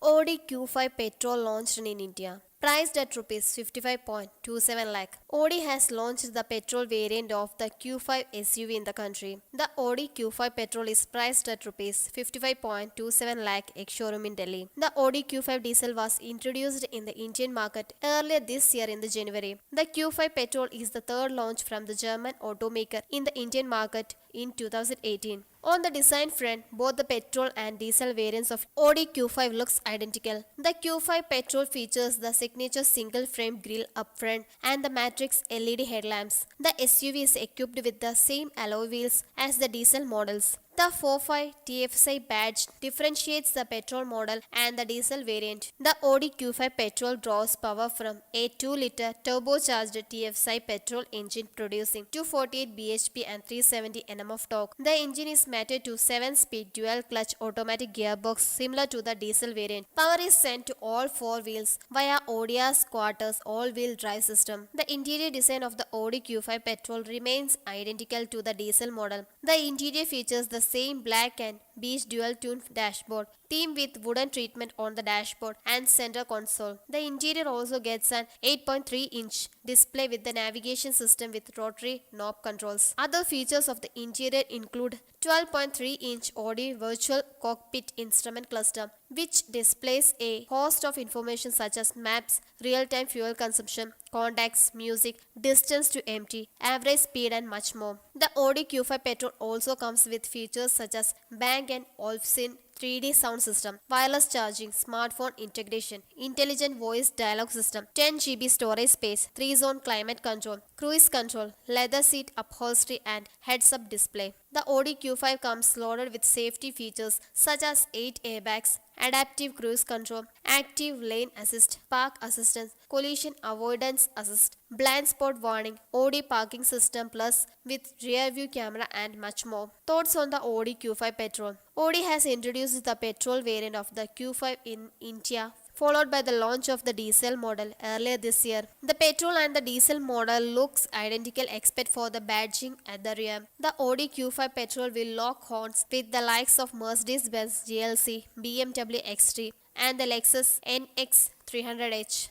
Audi Q5 Petrol launched in India. Priced at Rs 55.27 lakh. Audi has launched the petrol variant of the Q5 SUV in the country. The Audi Q5 Petrol is priced at Rs 55.27 lakh ex-showroom in Delhi. The Audi Q5 diesel was introduced in the Indian market earlier this year in January. The Q5 Petrol is the third launch from the German automaker in the Indian market in 2018. On the design front, both the petrol and diesel variants of Audi Q5 looks identical. The Q5 Petrol features the signature single-frame grille up front and the Matrix LED headlamps. The SUV is equipped with the same alloy wheels as the diesel models. The 45 TFSI badge differentiates the petrol model and the diesel variant. The Audi Q5 Petrol draws power from a 2-liter turbocharged TFSI petrol engine producing 248 bhp and 370 Nm of torque. The engine is mated to 7-speed dual-clutch automatic gearbox similar to the diesel variant. Power is sent to all four wheels via Audi's quarters all-wheel drive system. The interior design of the Audi Q5 Petrol remains identical to the diesel model. The interior features the same black and beige dual-tone dashboard, themed with wooden treatment on the dashboard and center console. The interior also gets an 8.3-inch display with the navigation system with rotary knob controls. Other features of the interior include 12.3-inch Audi virtual cockpit instrument cluster, which displays a host of information such as maps, real-time fuel consumption, contacts, music, distance to empty, average speed and much more. The Audi Q5 Petrol also comes with features such as Bang & Olufsen 3D sound system, wireless charging, smartphone integration, intelligent voice dialogue system, 10 GB storage space, 3-zone climate control, cruise control, leather seat upholstery and heads-up display. The Audi Q5 comes loaded with safety features such as 8 airbags, adaptive cruise control, active lane assist, park assistance, collision avoidance assist, blind spot warning, Audi parking system plus with rear view camera and much more. Thoughts on the Audi Q5 Petrol? Audi has introduced the petrol variant of the Q5 in India, followed by the launch of the diesel model earlier this year. The petrol and the diesel model looks identical except for the badging at the rear. The Audi Q5 Petrol will lock horns with the likes of Mercedes-Benz GLC, BMW X3 and the Lexus NX 300H.